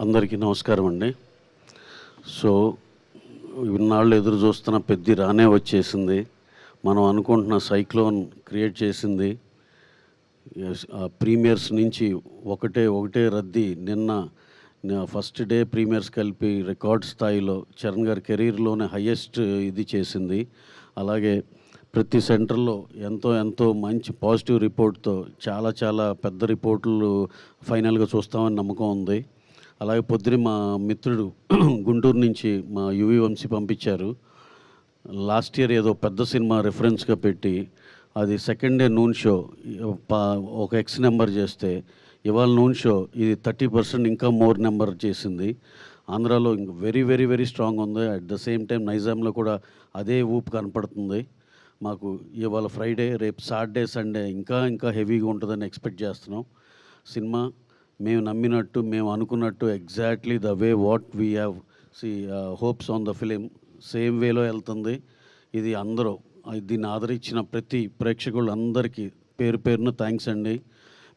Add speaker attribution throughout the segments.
Speaker 1: అందరికీ నమస్కారం అండి. సో ఇన్నాళ్ళు ఎదురు చూస్తున్న పెద్ది రానే వచ్చేసింది. మనం అనుకుంటున్న సైక్లోన్ క్రియేట్ చేసింది. ప్రీమియర్స్ నుంచి ఒకటే రద్దీ. నిన్న ఫస్ట్ డే ప్రీమియర్స్ కలిపి రికార్డ్ స్థాయిలో చరణ్ గారి కెరీర్లోనే హయ్యెస్ట్ ఇది చేసింది. అలాగే ప్రతి సెంటర్లో ఎంతో మంచి పాజిటివ్ రిపోర్ట్తో చాలా పెద్ద రిపోర్ట్లు ఫైనల్గా చూస్తామని నమ్మకం ఉంది. అలాగే పొద్దున మా మిత్రుడు గుంటూరు నుంచి మా యువి వంశీ పంపించారు. లాస్ట్ ఇయర్ ఏదో పెద్ద సినిమా రిఫరెన్స్గా పెట్టి అది సెకండ్ డే నూన్ షో ఒక ఎక్స్ నెంబర్ చేస్తే ఇవాళ నూన్ షో ఇది 30% ఇంకా మోర్ నెంబర్ చేసింది. ఆంధ్రాలో ఇంక వెరీ స్ట్రాంగ్ ఉంది. అట్ ద సేమ్ టైం నైజాంలో కూడా అదే ఊపు కనపడుతుంది. మాకు ఇవాళ ఫ్రైడే, రేపు సాటర్డే, సండే ఇంకా హెవీగా ఉంటుందని ఎక్స్పెక్ట్ చేస్తున్నాం. సినిమా మేము నమ్మినట్టు, మేము అనుకున్నట్టు exactly the way what we have hopes on the film same వేలో వెళ్తుంది. ఇది అందరూ దీన్ని ఆదరించిన ప్రతి ప్రేక్షకులందరికీ పేరున థ్యాంక్స్ అండి.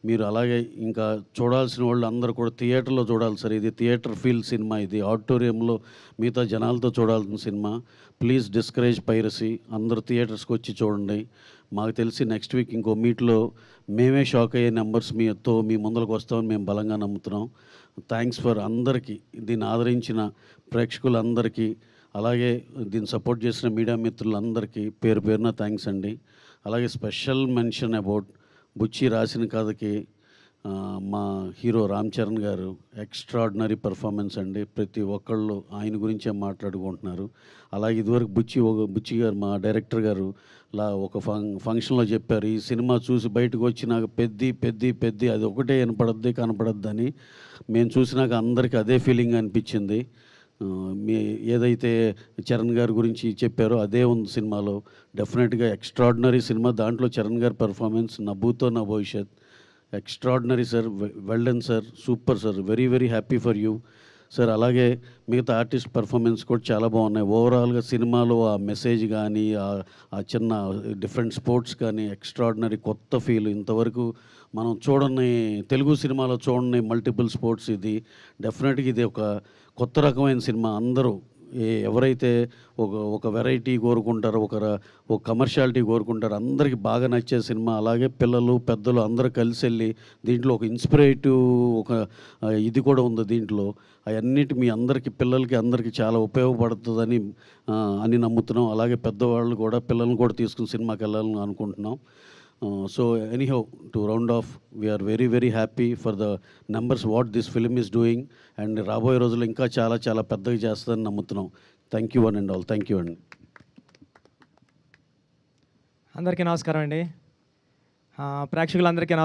Speaker 1: మీరు అలాగే ఇంకా చూడాల్సిన వాళ్ళు అందరూ కూడా థియేటర్లో చూడాలి సార్. ఇది థియేటర్ ఫీల్ సినిమా. ఇది ఆడిటోరియంలో మిగతా జనాలతో చూడాల్సిన సినిమా. Please discourage piracy. అందరూ థియేటర్స్కి వచ్చి చూడండి. మాకు తెలిసి నెక్స్ట్ వీక్ ఇంకో మీట్లో మేమే షాక్ అయ్యే నెంబర్స్ మీ ముందరకు వస్తామని మేము బలంగా నమ్ముతున్నాం. థ్యాంక్స్ ఫర్ అందరికీ, దీన్ని ఆదరించిన ప్రేక్షకులందరికీ, అలాగే దీన్ని సపోర్ట్ చేసిన మీడియా మిత్రులందరికీ పేరున థ్యాంక్స్ అండి. అలాగే స్పెషల్ మెన్షన్ అబౌట్ బుచ్చి రాసిన కథకి మా హీరో రామ్ చరణ్ గారు ఎక్స్ట్రాడినరీ పర్ఫార్మెన్స్ అండి. ప్రతి ఒక్కళ్ళు ఆయన గురించే మాట్లాడుకుంటున్నారు. అలాగే ఇదివరకు బుచ్చి గారు మా డైరెక్టర్ గారు ఒక ఫంక్షన్లో చెప్పారు, ఈ సినిమా చూసి బయటకు వచ్చి నాకు పెద్ది అది ఒకటే కనపడద్దని. మేము చూసినాక అందరికీ అదే ఫీలింగ్ అనిపించింది. ఏదైతే చరణ్ గారి గురించి చెప్పారో అదే ఉంది సినిమాలో. డెఫినెట్గా ఎక్స్ట్రాడినరీ సినిమా. దాంట్లో చరణ్ గారి పర్ఫార్మెన్స్ నభూతో నా భవిష్యత్. Extraordinary sir. Well done sir. Super sir. Very happy for you sir. అలాగే మిగతా ఆర్టిస్ట్ పర్ఫార్మెన్స్ కూడా చాలా బాగున్నాయి. ఓవరాల్గా సినిమాలో ఆ మెసేజ్ కానీ, ఆ చిన్న డిఫరెంట్ స్పోర్ట్స్ కానీ ఎక్స్ట్రాడినరీ కొత్త ఫీల్. ఇంతవరకు మనం చూడని తెలుగు సినిమాలో చూడని మల్టిపుల్ స్పోర్ట్స్. ఇది డెఫినెట్గా ఇది ఒక కొత్త రకమైన సినిమా. అందరూ ఎవరైతే ఒక వెరైటీ కోరుకుంటారో, ఒక కమర్షియాలిటీ కోరుకుంటారో అందరికీ బాగా నచ్చే సినిమా. అలాగే పిల్లలు పెద్దలు అందరూ కలిసి వెళ్ళి దీంట్లో ఒక ఇన్స్పిరేటివ్ ఇది కూడా ఉంది దీంట్లో. అవన్నిటి మీ అందరికీ పిల్లలకి అందరికీ చాలా ఉపయోగపడుతుందని నమ్ముతున్నాం. అలాగే పెద్దవాళ్ళు కూడా పిల్లల్ని కూడా తీసుకుని సినిమాకి వెళ్ళాలని అనుకుంటున్నాం. So anyhow, to round off, we are very happy for the numbers what this film is doing. And రాబోయే రోజుల్లో ఇంకా చాలా పెద్దగా చేస్తుందని నమ్ముతున్నాం. Thank you one and all. Thank you అండి.
Speaker 2: అందరికీ నమస్కారం అండి. ప్రేక్షకులందరికీ